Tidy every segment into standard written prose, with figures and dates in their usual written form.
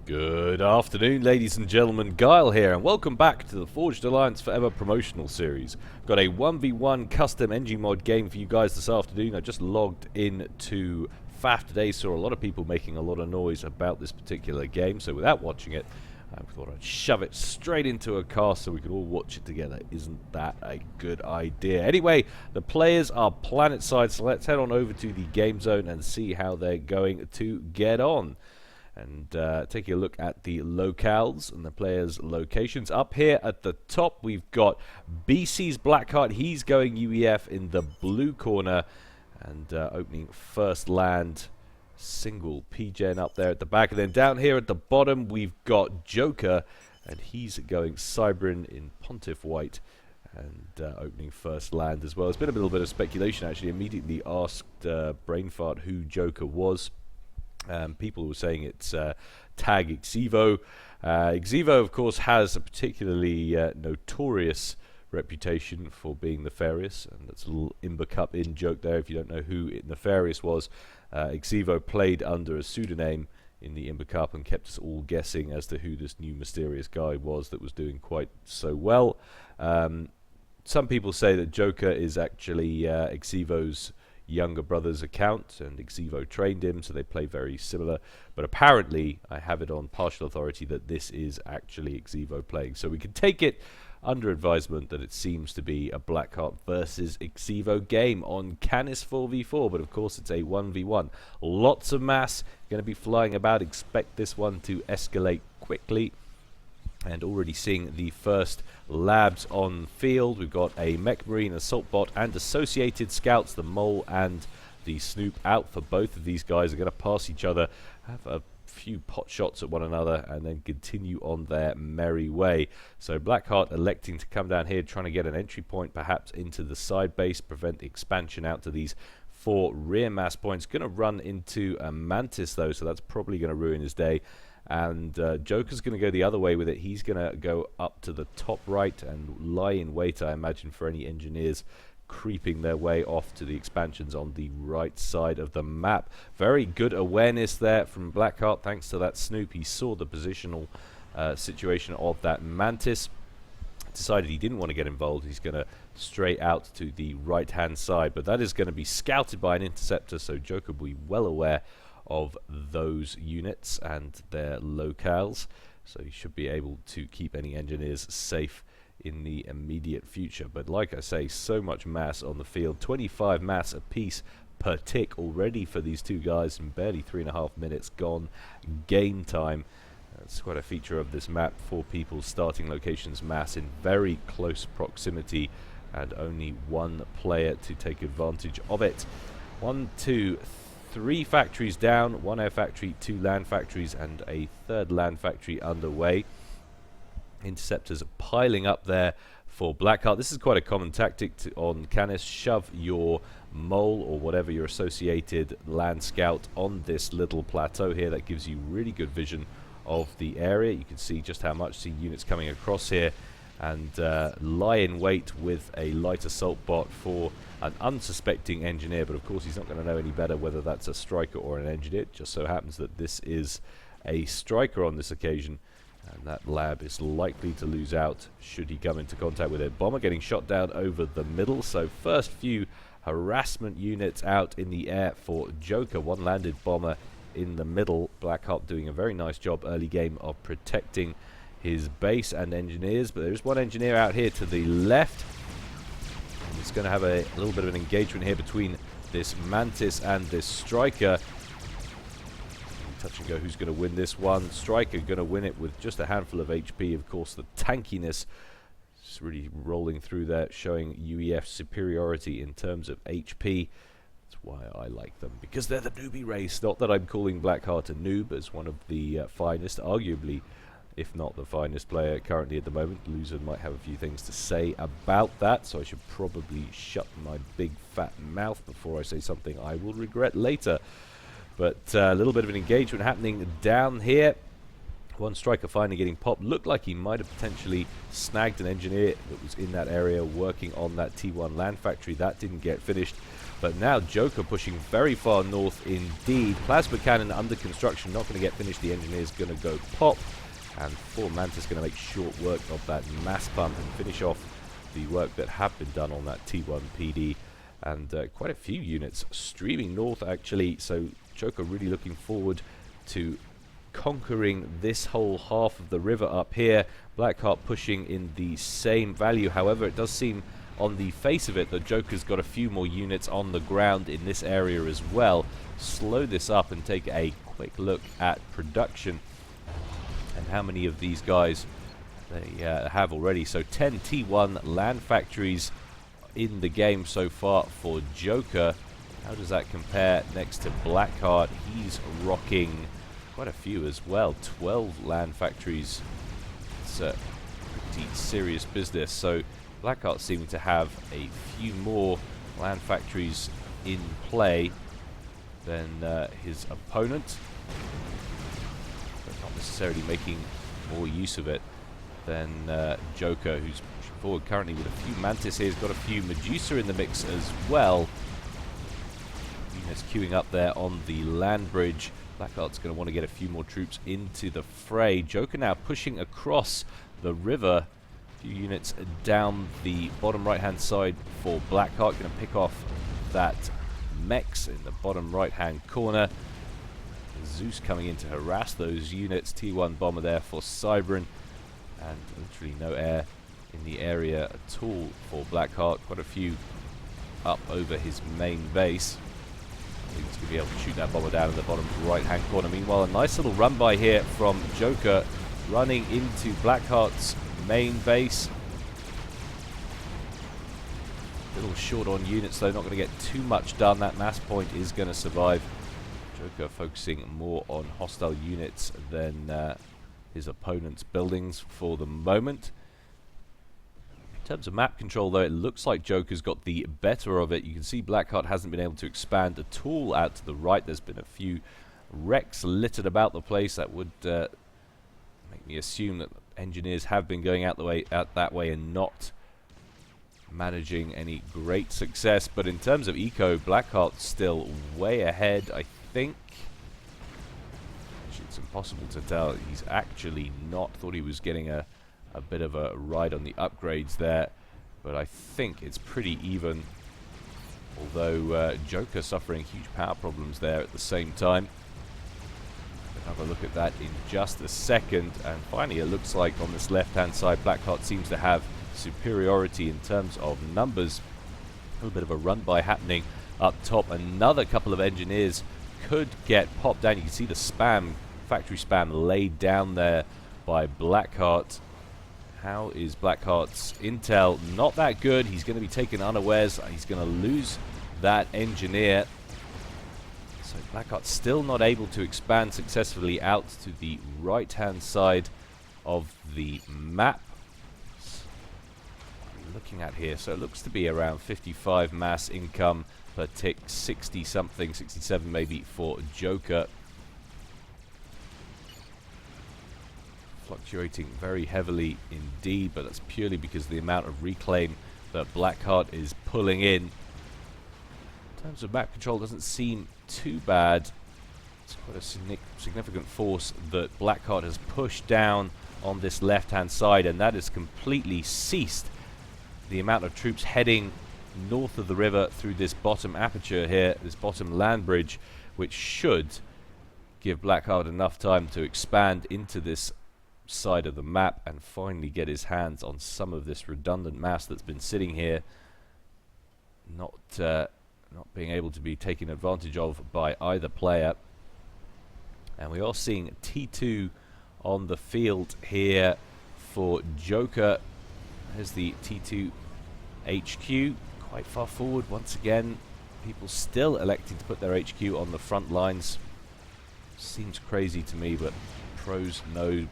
Good afternoon, ladies and gentlemen. Gyle here, and welcome back to the Forged Alliance Forever promotional series. Got a 1v1 custom NG mod game for you guys this afternoon. I just logged in to FAF today, saw a lot of people making a lot of noise about this particular game, so without watching it, I thought I'd shove it straight into a cast so we could all watch it together. Isn't that a good idea? Anyway, the players are planet side, so let's head on over to the game zone and see how they're going to get on. And taking a look at the locales and the players' locations. Up here at the top, we've got BC's Blackheart. He's going UEF in the blue corner and opening first land. Single PGen up there at the back. And then down here at the bottom, we've got J0k3r, and he's going Cybrin in Pontiff White and opening first land as well. There's been a little bit of speculation, actually. Immediately asked Brainfart who J0k3r was. People were saying it's Tag Xivo. Xivo, of course, has a particularly notorious reputation for being nefarious, and that's a little Imber Cup in joke there. If you don't know who nefarious was, Xivo played under a pseudonym in the Imber Cup and kept us all guessing as to who this new mysterious guy was that was doing quite so well. Some people say that J0k3r is actually Xivo's younger brother's account, and Xivo trained him, so they play very similar. But apparently, I have it on partial authority that this is actually Xivo playing. So we can take it under advisement that it seems to be a Blackheart versus Xivo game on Canis 4v4, but of course it's a 1v1. Lots of mass going to be flying about. Expect this one to escalate quickly. And already seeing the first labs on field. We've got a Mech Marine, Assault Bot, and associated scouts. The Mole and the Snoop out for both of these guys. Are going to pass each other, have a few pot shots at one another, and then continue on their merry way. So Blackheart electing to come down here, trying to get an entry point perhaps into the side base, prevent the expansion out to these 4 rear mass points. Going to run into a Mantis though, so that's probably going to ruin his day. And J0k3r's going to go the other way with it. He's going to go up to the top right and lie in wait, I imagine, for any engineers creeping their way off to the expansions on the right side of the map. Very good awareness there from Blackheart, thanks to that Snoop. He saw the positional situation of that Mantis. Decided he didn't want to get involved. He's going to stray out to the right-hand side. But that is going to be scouted by an interceptor, so J0k3r will be well aware of those units and their locales, so he should be able to keep any engineers safe in the immediate future. But like I say, so much mass on the field, 25 mass apiece per tick already for these two guys, and barely 3.5 minutes gone game time. That's quite a feature of this map. 4 people starting locations mass in very close proximity, and only 1 player to take advantage of it. 1, 2, 3 factories down, 1 air factory, 2 land factories, and a 3rd land factory underway. Interceptors piling up there for Blackheart. This is quite a common tactic on Canis. Shove your Mole or whatever your associated land scout on this little plateau here. That gives you really good vision of the area. You can see just how much. See units coming across here, and lie in wait with a light assault bot for an unsuspecting engineer. But of course he's not going to know any better whether that's a striker or an engineer. It just so happens that this is a striker on this occasion, and that lab is likely to lose out should he come into contact with it. Bomber getting shot down over the middle, so first few harassment units out in the air for J0k3r. 1 landed bomber in the middle. Blackheart doing a very nice job early game of protecting his base and engineers, but there's 1 engineer out here to the left. And it's going to have a little bit of an engagement here between this Mantis and this striker. Touch and go, who's going to win this one? Striker going to win it with just a handful of HP. Of course, the tankiness is really rolling through there, showing UEF superiority in terms of HP. That's why I like them, because they're the newbie race. Not that I'm calling Blackheart a noob, as one of the finest, arguably, if not the finest player currently at the moment. Loser might have a few things to say about that, so I should probably shut my big fat mouth before I say something I will regret later. But a little bit of an engagement happening down here. One striker finally getting popped. Looked like he might have potentially snagged an engineer that was in that area working on that T1 land factory. That didn't get finished. But now J0k pushing very far north indeed. Plasma cannon under construction, not going to get finished. The engineer's going to go pop. And 4 Mantis going to make short work of that mass pump and finish off the work that had been done on that T1 PD. And quite a few units streaming north actually. So J0k really looking forward to conquering this whole half of the river up here. Blackheart pushing in the same value. However, it does seem on the face of it that J0k's got a few more units on the ground in this area as well. Slow this up and take a quick look at production and how many of these guys they have already. So 10 T1 land factories in the game so far for J0k. How does that compare next to Blackheart? He's rocking quite a few as well. 12 land factories. It's pretty serious business. So Blackheart seeming to have a few more land factories in play than his opponent, but not necessarily making more use of it than J0k, who's pushing forward currently with a few Mantis here. He's got a few Medusa in the mix as well. Units queuing up there on the land bridge. Blackheart's going to want to get a few more troops into the fray. J0k now pushing across the river. A few units down the bottom right hand side for Blackheart. Going to pick off that mechs in the bottom right hand corner. Zeus coming in to harass those units. T1 bomber there for Cybran. And literally no air in the area at all for Blackheart. Quite a few up over his main base. I think he's going to be able to shoot that bomber down in the bottom right hand corner. Meanwhile, a nice little run by here from J0k running into Blackheart's main base. A little short on units though, not going to get too much done. That mass point is going to survive. J0k focusing more on hostile units than his opponent's buildings for the moment. In terms of map control though, it looks like J0k's got the better of it. You can see Blackheart hasn't been able to expand at all out to the right. There's been a few wrecks littered about the place. That would make me assume that engineers have been going out that way and not managing any great success. But in terms of eco, Blackheart's still way ahead, I think. Actually, it's impossible to tell. He's actually not. Thought he was getting a bit of a ride on the upgrades there, but I think it's pretty even, although J0k suffering huge power problems there at the same time. We'll have a look at that in just a second. And finally, it looks like on this left hand side Blackheart seems to have superiority in terms of numbers. A little bit of a run by happening up top. Another couple of engineers could get popped down. You can see the spam, factory spam laid down there by Blackheart. How is Blackheart's intel? Not that good. He's going to be taken unawares. He's going to lose that engineer. So Blackheart's still not able to expand successfully out to the right hand side of the map. Looking at here, so it looks to be around 55 mass income per tick, 60 something, 67 maybe for J0k. Fluctuating very heavily indeed, but that's purely because of the amount of reclaim that Blackheart is pulling in. In terms of map control, doesn't seem too bad. It's quite a significant force that Blackheart has pushed down on this left hand side, and that has completely ceased the amount of troops heading north of the river through this bottom aperture here, this bottom land bridge, which should give Blackheart enough time to expand into this side of the map and finally get his hands on some of this redundant mass that's been sitting here, not being able to be taken advantage of by either player. And we are seeing T2 on the field here for J0k. There's the T2 HQ, quite far forward once again. People still electing to put their HQ on the front lines. Seems crazy to me, but pros know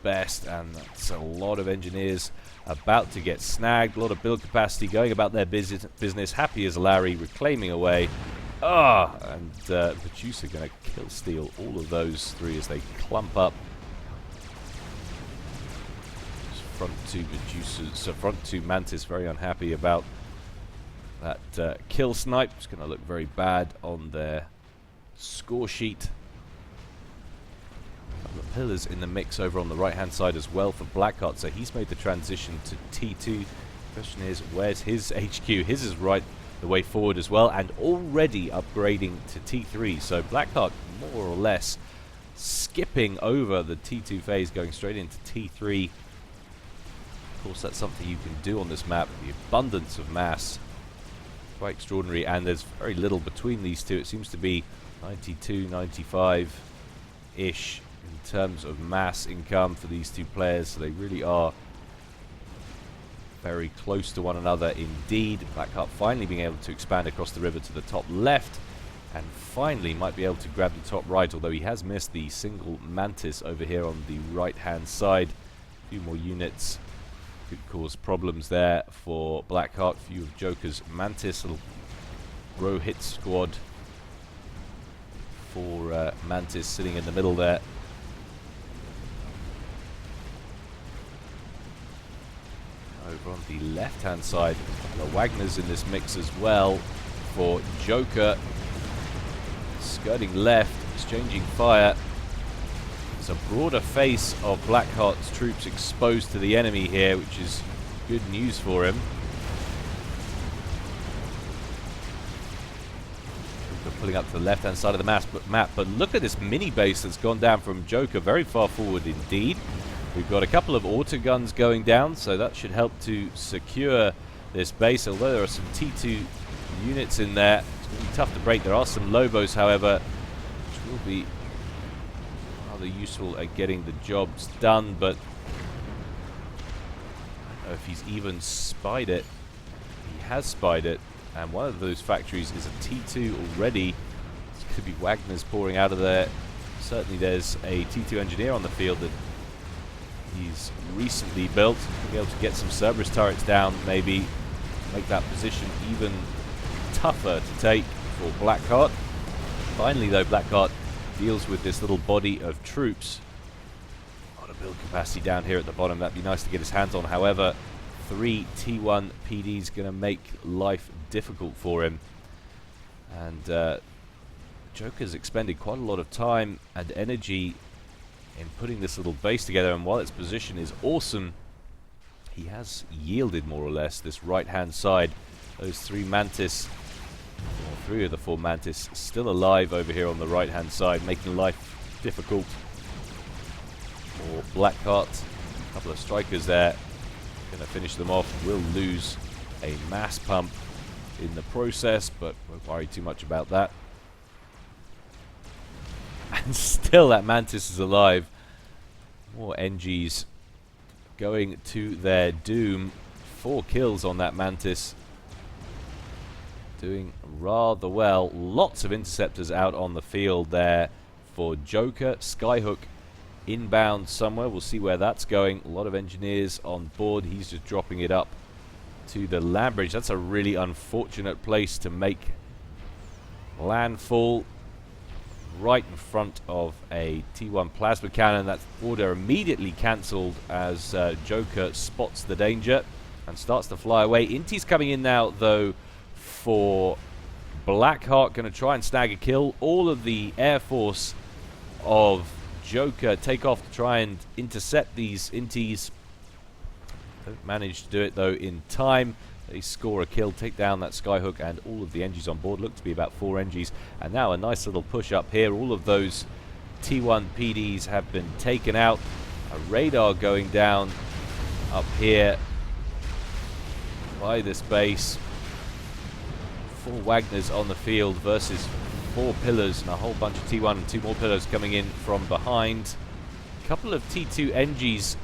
best, and that's a lot of engineers about to get snagged. A lot of build capacity going about their business. Happy as Larry, reclaiming away. And Medusa going to kill steal all of those three as they clump up front two Medusas, so front two Mantis very unhappy about that kill snipe. It's going to look very bad on their score sheet. A couple of pillars in the mix over on the right hand side as well for Blackheart, so he's made the transition to T2. Question is, where's his HQ? His is right the way forward as well, and already upgrading to T3, so Blackheart more or less skipping over the T2 phase, going straight into T3. Of course, that's something you can do on this map. The abundance of mass, quite extraordinary, and there's very little between these two. It seems to be 92, 95-ish in terms of mass income for these two players, so they really are very close to one another indeed. Blackheart finally being able to expand across the river to the top left, and finally might be able to grab the top right, although he has missed the single Mantis over here on the right hand side. A few more units could cause problems there for Blackheart. A few of Joker's Mantis, little row hit squad for Mantis sitting in the middle there. Over on the left hand side, a couple of Wagners in this mix as well for Joker. Skirting left, exchanging fire. There's a broader face of Blackheart's troops exposed to the enemy here, which is good news for him. Pulling up to the left hand side of the map, but look at this mini base that's gone down from Joker, very far forward indeed. We've got a couple of autoguns going down, so that should help to secure this base, although there are some T2 units in there. It's going to be tough to break. There are some Lobos, however, which will be rather useful at getting the jobs done, but I don't know if he's even spied it. He has spied it, and one of those factories is a T2 already. This could be Wagner's pouring out of there. Certainly there's a T2 engineer on the field that he's recently built. He'll be able to get some Cerberus turrets down, maybe make that position even tougher to take for Blackheart. Finally though, Blackheart deals with this little body of troops. A lot of build capacity down here at the bottom. That'd be nice to get his hands on. However, 3 T1 PDs going to make life difficult for him. And Joker's expended quite a lot of time and energy in putting this little base together, and while its position is awesome, he has yielded more or less this right hand side. Those 3 Mantis, or 3 of the 4 Mantis, still alive over here on the right hand side, making life difficult for Blackheart. A couple of strikers there, going to finish them off. Will lose a mass pump in the process, but won't worry too much about that. And still that Mantis is alive. More NGs going to their doom. 4 kills on that Mantis. Doing rather well. Lots of interceptors out on the field there for Joker. Skyhook inbound somewhere. We'll see where that's going. A lot of engineers on board. He's just dropping it up to the land bridge. That's a really unfortunate place to make landfall. Right in front of a T1 plasma cannon. That order immediately cancelled as Joker spots the danger and starts to fly away. Inti's coming in now though for Blackheart, going to try and snag a kill. All of the air force of Joker take off to try and intercept these Intis. Don't manage to do it though in time. They score a kill, take down that Skyhook, and all of the NGs on board. Look to be about 4 NGs. And now a nice little push up here. All of those T1 PDs have been taken out. A radar going down up here by this base. 4 Wagners on the field versus 4 pillars, and a whole bunch of T1 and 2 more pillars coming in from behind. A couple of T2 NGs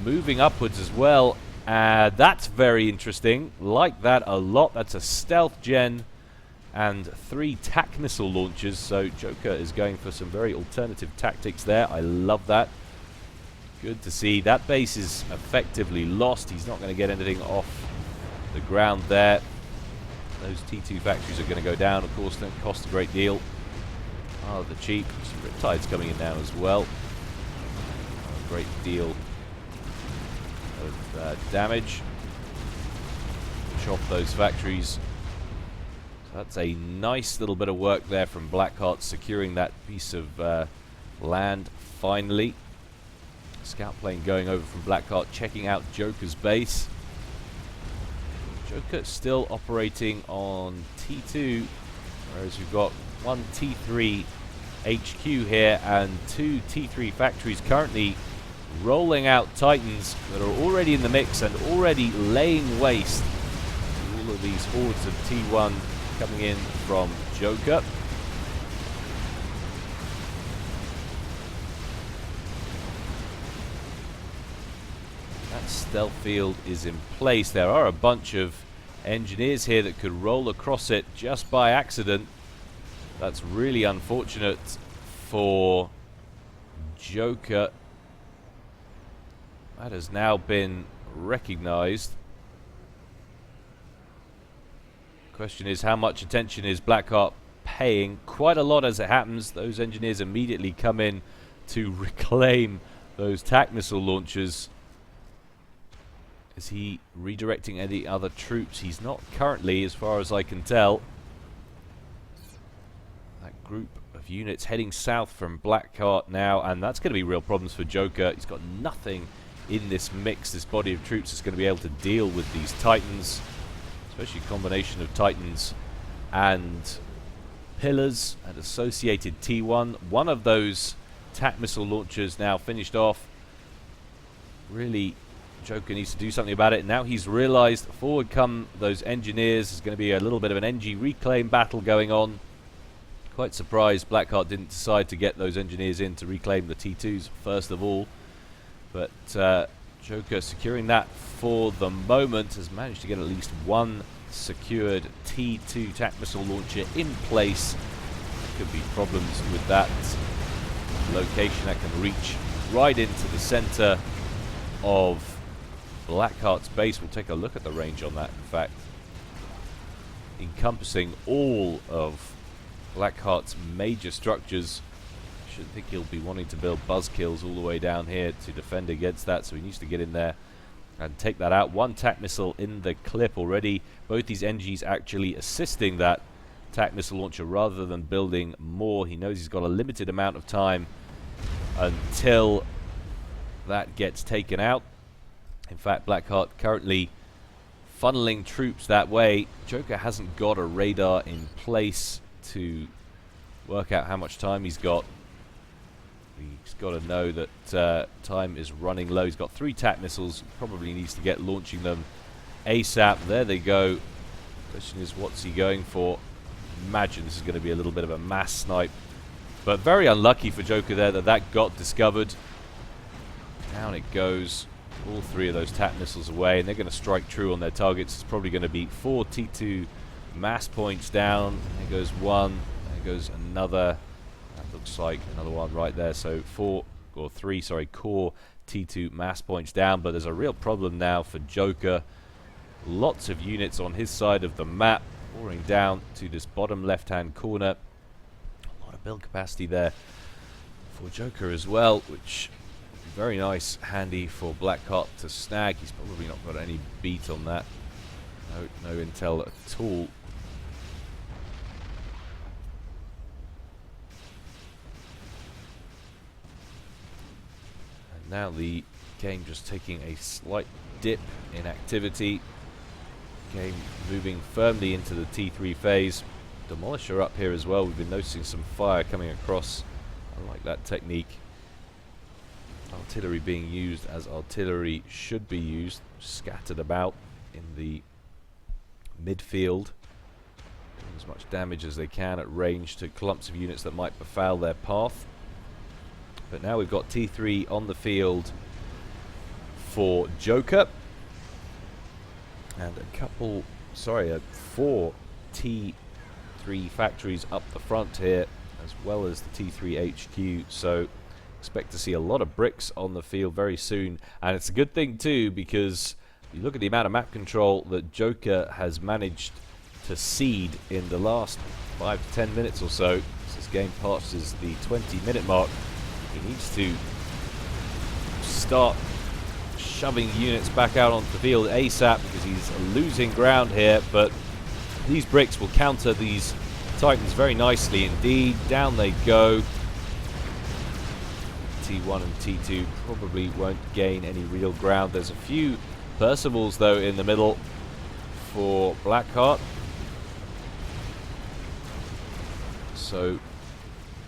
moving upwards as well. That's very interesting. Like that a lot. That's a stealth gen and 3 TAC missile launchers. So Joker is going for some very alternative tactics there. I love that. Good to see. That base is effectively lost. He's not going to get anything off the ground there. Those T2 factories are going to go down. Of course, don't cost a great deal. Oh, the cheap. Some Riptides coming in now as well. A great deal of damage. Push off those factories. So that's a nice little bit of work there from Blackheart, securing that piece of land finally. Scout plane going over from Blackheart, checking out J0k's base. J0k still operating on T2, whereas we've got one T3 HQ here and two T3 factories currently rolling out Titans that are already in the mix and already laying waste to all of these hordes of T1 coming in from J0k. That stealth field is in place. There are a bunch of engineers here that could roll across it just by accident. That's really unfortunate for J0k. That has now been recognized. Question is, how much attention is Blackheart paying? Quite a lot, as it happens. Those engineers immediately come in to reclaim those TAC missile launchers. Is he redirecting any other troops? He's not currently, as far as I can tell. That group of units heading south from Blackheart now, and that's going to be real problems for J0k. He's got nothing in this mix, this body of troops, is going to be able to deal with these Titans, especially a combination of Titans and pillars and associated T1. One of those TAC missile launchers now finished off. Really, J0k needs to do something about it. Now he's realized forward come those engineers. There's going to be a little bit of an NG reclaim battle going on. Quite surprised Blackheart didn't decide to get those engineers in to reclaim the T2s first of all. But J0k, securing that for the moment, has managed to get at least one secured T2 TAC missile launcher in place. There could be problems with that location. That can reach right into the center of Blackheart's base. We'll take a look at the range on that, in fact. Encompassing all of Blackheart's major structures. I should think he'll be wanting to build buzzkills all the way down here to defend against that, so he needs to get in there and take that out. One TAC missile in the clip already. Both these NGs actually assisting that TAC missile launcher rather than building more. He knows he's got a limited amount of time until that gets taken out. In fact, Blackheart currently funneling troops that way. J0k hasn't got a radar in place to work out how much time he's got. He's got to know that time is running low. He's got 3 TAC missiles. Probably needs to get launching them ASAP. There they go. Question is, what's he going for? Imagine this is going to be a little bit of a mass snipe. But very unlucky for J0k there that got discovered. Down it goes. All 3 of those TAC missiles away, and they're going to strike true on their targets. It's probably going to be 4 T2 mass points down. There goes one. There goes another. That looks like another one right there. So 3 core T2 mass points down. But there's a real problem now for J0k. Lots of units on his side of the map pouring down to this bottom left-hand corner. A lot of build capacity there for J0k as well, which very nice, handy for Blackheart to snag. He's probably not got any beat on that. No intel at all. And now the game just taking a slight dip in activity. Game moving firmly into the T3 phase. Demolisher up here as well. We've been noticing some fire coming across. I like that technique. Artillery being used as artillery should be used, scattered about in the midfield, doing as much damage as they can at range to clumps of units that might befoul their path. But now we've got T3 on the field for J0k, and a 4 T3 factories up the front here, as well as the T3 HQ. So expect to see a lot of bricks on the field very soon, and it's a good thing too, because you look at the amount of map control that J0k has managed to seed in the last 5 to 10 minutes or so. As this game passes the 20-minute mark, he needs to start shoving units back out onto the field ASAP because he's losing ground here, but these bricks will counter these Titans very nicely indeed. Down they go. T1 and T2 probably won't gain any real ground. There's a few Percivals though in the middle for Blackheart. So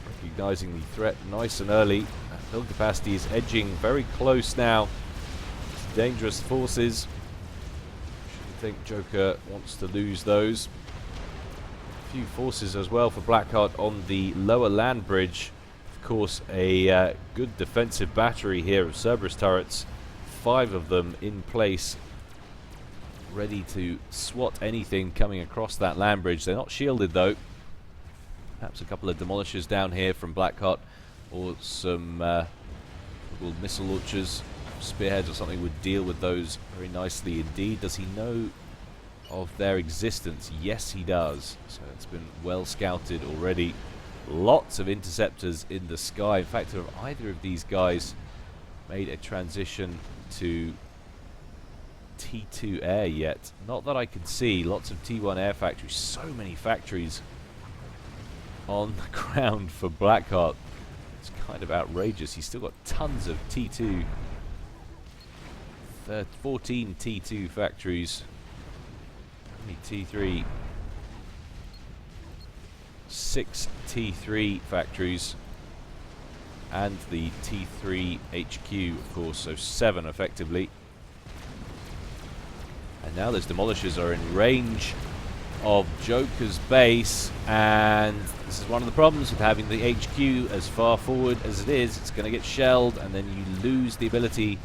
recognizing the threat nice and early. Build capacity is edging very close now to dangerous forces. Shouldn't think Joker wants to lose those. A few forces as well for Blackheart on the lower land bridge. Of course, a good defensive battery here of Cerberus turrets. 5 of them in place, ready to swat anything coming across that land bridge. They're not shielded though. Perhaps a couple of demolishers down here from Blackheart, or some little missile launchers, spearheads or something would deal with those very nicely indeed. Does he know of their existence? Yes, he does. So it's been well scouted already. Lots of interceptors in the sky. In fact, have either of these guys made a transition to T2 air yet? Not that I can see. Lots of T1 air factories. So many factories on the ground for Blackheart. It's kind of outrageous. He's still got tons of T2. 14 T2 factories. How many T3? 6 T3 factories. And the T3 HQ, of course, so 7 effectively. And now those demolishers are in range of Joker's base, and this is one of the problems with having the HQ as far forward as it is. It's going to get shelled, and then you lose the ability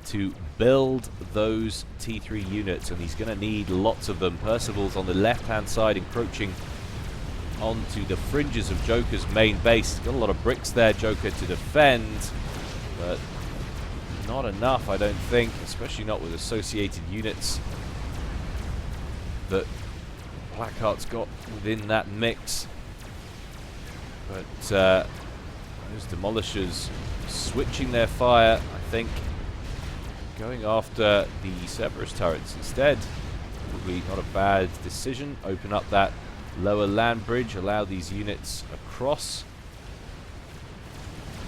to build those T3 units, and he's going to need lots of them. Percival's on the left-hand side, encroaching onto the fringes of Joker's main base. He's got a lot of bricks there, Joker, to defend, but not enough, I don't think, especially not with associated units that Blackheart's got within that mix. But those demolishers switching their fire, I think, going after the Cerberus turrets instead. Probably not a bad decision. Open up that lower land bridge, allow these units across.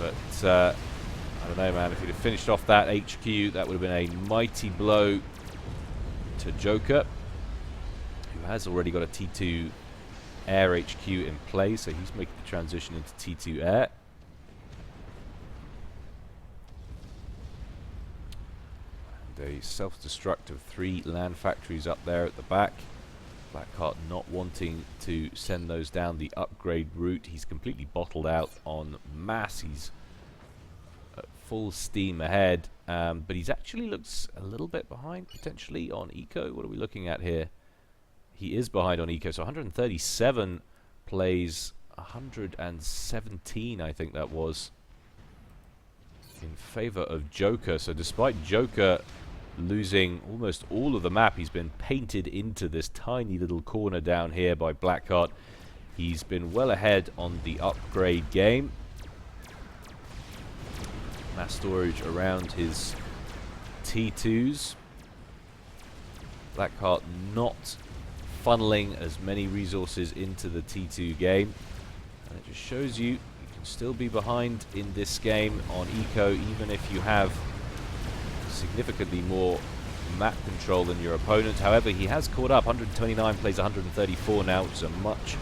But I don't know, man, if he'd have finished off that HQ, that would have been a mighty blow to Joker, who has already got a T2 air HQ in place, so he's making the transition into T2 air. And a self-destruct of 3 land factories up there at the back. Blackheart not wanting to send those down the upgrade route. He's completely bottled out on mass. He's at full steam ahead, but he's actually looks a little bit behind potentially on eco. What are we looking at here? He is behind on eco, so 137 plays 117, I think that was, in favor of Joker. So despite Joker losing almost all of the map, he's been painted into this tiny little corner down here by Blackheart. He's been well ahead on the upgrade game. Mass storage around his T2s. Blackheart not funneling as many resources into the T2 game. And it just shows you can still be behind in this game on eco, even if you have significantly more map control than your opponent. However, he has caught up. 129 plays 134 now, which is a much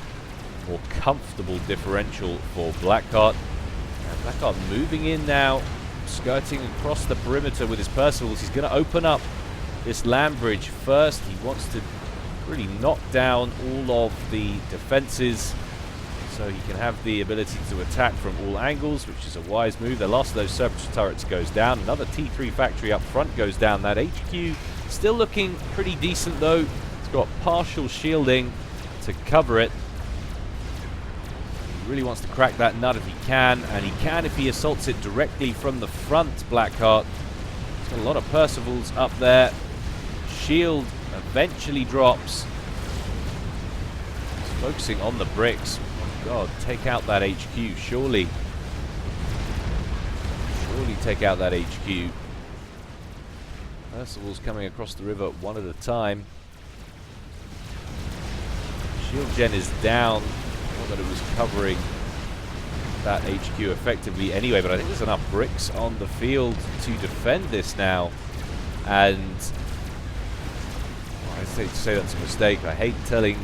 more comfortable differential for Blackheart. And Blackheart moving in now, skirting across the perimeter with his Percivals. He's going to open up this land bridge first. He wants to really knock down all of the defenses so he can have the ability to attack from all angles, which is a wise move. The last of those Cerberus turrets goes down. Another T3 factory up front goes down. That HQ still looking pretty decent though. It's got partial shielding to cover it. He really wants to crack that nut if he can, and he can if he assaults it directly from the front, Blackheart. He's got a lot of Percivals up there. Shield eventually drops. He's focusing on the bricks. God, take out that HQ, surely. Surely take out that HQ. Percival's coming across the river one at a time. Shield gen is down. Not that it was covering that HQ effectively anyway, but I think there's enough bricks on the field to defend this now. And I hate to say that's a mistake. I hate telling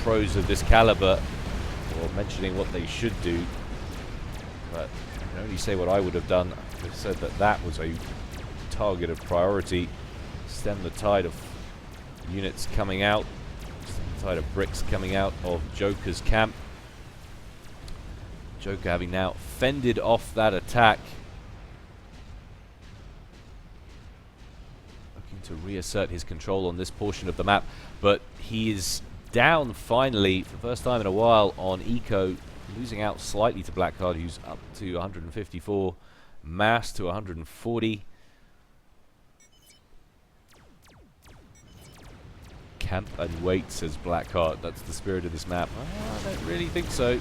pros of this caliber or mentioning what they should do, but I can only say what I would have done. I said that that was a target of priority. Stem the tide of units coming out, stem the tide of bricks coming out of Joker's camp. Joker having now fended off that attack, looking to reassert his control on this portion of the map, but he is down finally for the first time in a while on eco, losing out slightly to Blackheart, who's up to 154, Mass to 140. Camp and wait, says Blackheart. That's the spirit of this map. I don't really think so.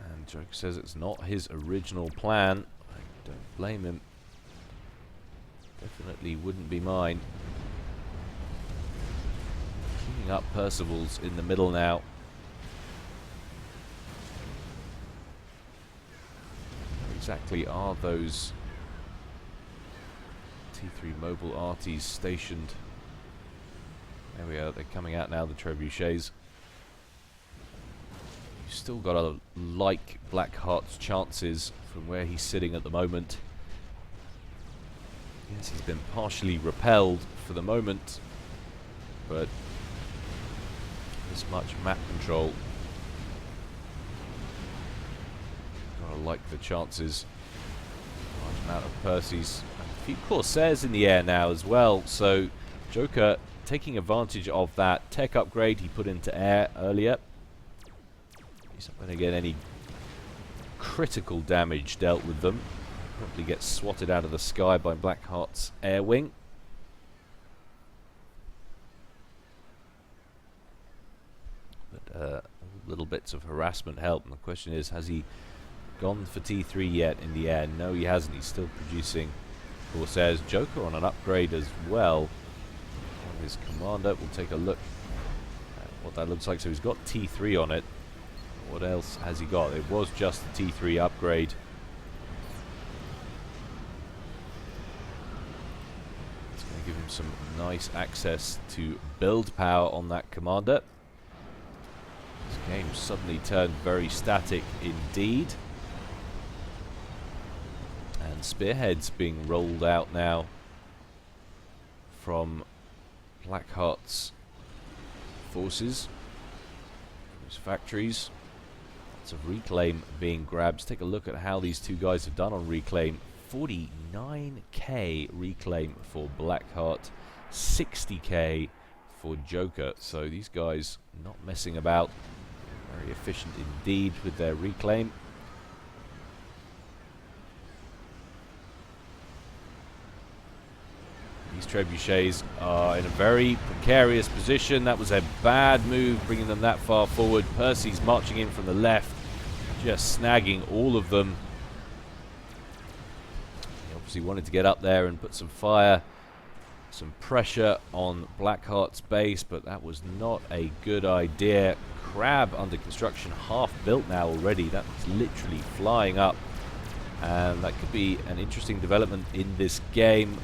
And Joker says it's not his original plan. I don't blame him. Definitely wouldn't be mine. Keeping up Percival's in the middle now. Where exactly are those T3 mobile arties stationed? There we are, they're coming out now, the trebuchets. You've still got to like Blackheart's chances from where he's sitting at the moment. Yes, he's been partially repelled for the moment, but this much map control. Gotta like the chances. Large amount of Percys. A few Corsairs in the air now as well, so Joker taking advantage of that tech upgrade he put into air earlier. He's not going to get any critical damage dealt with them. Probably gets swatted out of the sky by Blackheart's air wing. But little bits of harassment help, and the question is, has he gone for T3 yet in the air? No, he hasn't. He's still producing Corsairs. Joker on an upgrade as well on his commander. We'll take a look at what that looks like. So he's got T3 on it. What else has he got? It was just the T3 upgrade. It's going to give him some nice access to build power on that commander. This game suddenly turned very static indeed. And spearheads being rolled out now from Blackheart's forces, from his factories. Lots of reclaim being grabbed. Let's take a look at how these two guys have done on reclaim. 49k reclaim for Blackheart, 60k for Joker. So these guys not messing about. Very efficient indeed with their reclaim. These trebuchets are in a very precarious position. That was a bad move, bringing them that far forward. Percy's marching in from the left, just snagging all of them. He obviously wanted to get up there and put some fire, some pressure on Blackheart's base, but that was not a good idea. Crab under construction, half built now already. That's literally flying up, and that could be an interesting development in this game.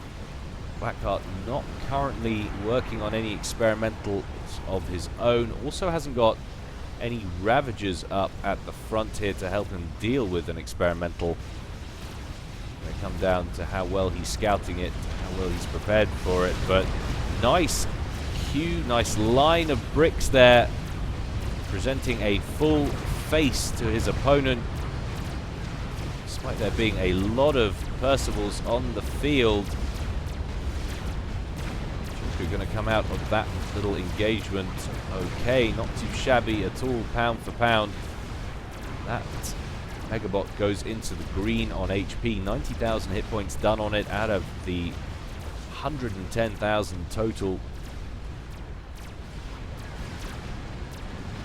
Blackheart not currently working on any experimentals of his own. Also hasn't got any Ravagers up at the front here to help him deal with an experimental. They come down to how well he's scouting it, how well he's prepared for it. But nice queue, nice line of bricks there, presenting a full face to his opponent. Despite there being a lot of Percivals on the field, Joker going to come out of that little engagement okay, not too shabby at all, pound for pound. That Megabot goes into the green on HP, 90,000 hit points done on it out of the 110,000 total.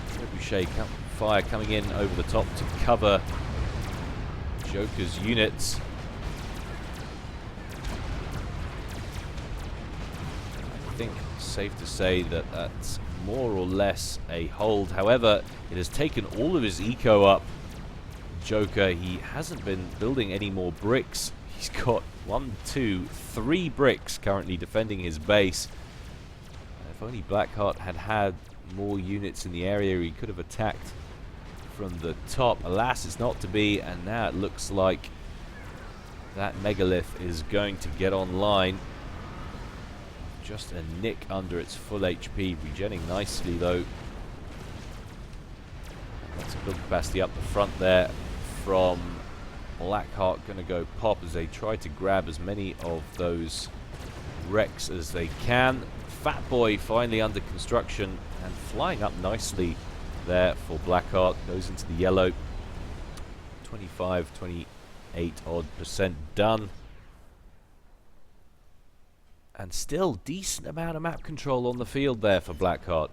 Trebuchet fire coming in over the top to cover Joker's units. I think it's safe to say that that's more or less a hold. However, it has taken all of his eco up. Joker, he hasn't been building any more bricks. He's got 1, 2, 3 bricks currently defending his base. If only Blackheart had had more units in the area, he could have attacked from the top. Alas, it's not to be, and now it looks like that megalith is going to get online. Just a nick under its full HP, regenning nicely though. That's a build capacity up the front there from Blackheart. Going to go pop as they try to grab as many of those wrecks as they can. Fat Boy finally under construction and flying up nicely there for Blackheart. Goes into the yellow. 25, 28 odd % done. And still decent amount of map control on the field there for Blackheart.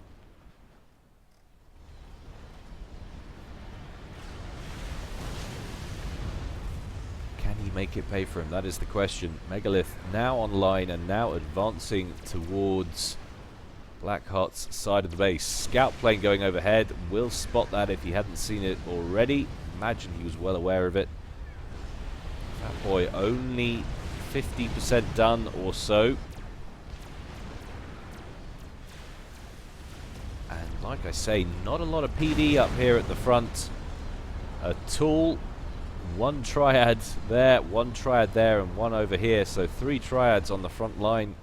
Can he make it pay for him? That is the question. Megalith now online and now advancing towards Blackheart's side of the base. Scout plane going overhead. Will spot that if he hadn't seen it already. Imagine he was well aware of it. Fat Boy only 50% done or so. And like I say, not a lot of PD up here at the front at all. 1 triad there, 1 triad there, and 1 over here. So 3 triads on the front line.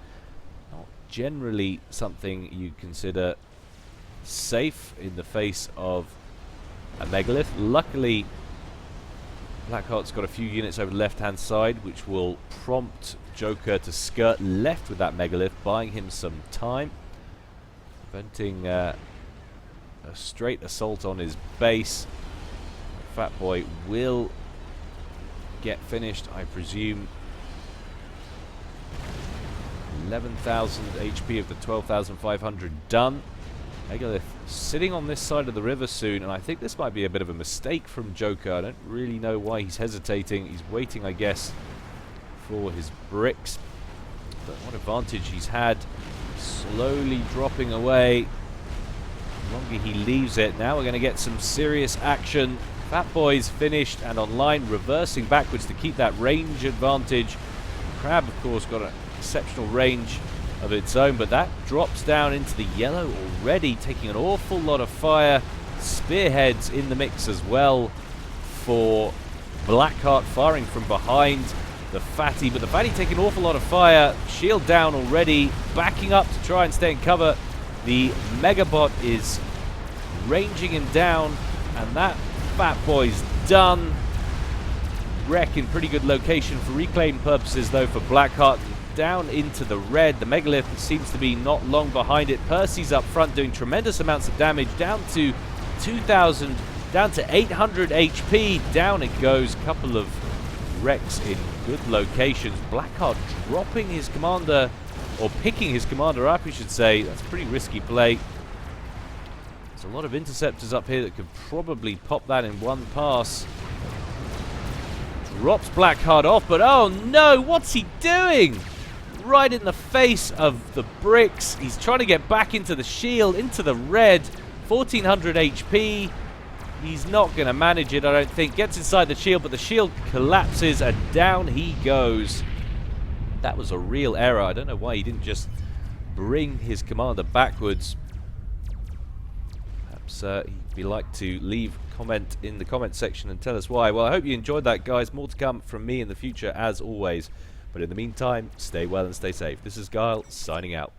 Not generally something you consider safe in the face of a megalith. Luckily, Blackheart's got a few units over the left-hand side, which will prompt Joker to skirt left with that megalith, buying him some time, preventing a straight assault on his base. Fat Boy will get finished, I presume. 11,000 HP of the 12,500 done. Megalith sitting on this side of the river soon, and I think this might be a bit of a mistake from Joker. I don't really know why he's hesitating. He's waiting, I guess, for his bricks. But what advantage he's had. Slowly dropping away. The longer he leaves it. Now we're going to get some serious action. Fat Boy's finished and online, reversing backwards to keep that range advantage. Crab, of course, got an exceptional range of its own, but that drops down into the yellow already, taking an awful lot of fire. Spearheads in the mix as well for Blackheart, firing from behind the Fatty, but the Fatty taking an awful lot of fire. Shield down already, backing up to try and stay in cover. The Megabot is ranging him down, and that Fat Boy's done. Wreck in pretty good location for reclaim purposes though for Blackheart. Down into the red. The megalith seems to be not long behind it. Percy's up front doing tremendous amounts of damage, down to 2,000, down to 800 HP. Down it goes. Couple of wrecks in good locations. Blackheart dropping his commander, or picking his commander up, we should say. That's a pretty risky play. There's a lot of interceptors up here that could probably pop that in one pass. Drops Blackheart off, but oh no, what's he doing? Right in the face of the bricks. He's trying to get back into the shield, into the red. 1,400 HP. He's not going to manage it, I don't think. Gets inside the shield, but the shield collapses, and down he goes. That was a real error. I don't know why he didn't just bring his commander backwards. Perhaps he'd be like to leave comment in the comment section and tell us why. Well, I hope you enjoyed that, guys. More to come from me in the future, as always. But in the meantime, stay well and stay safe. This is Gyle, signing out.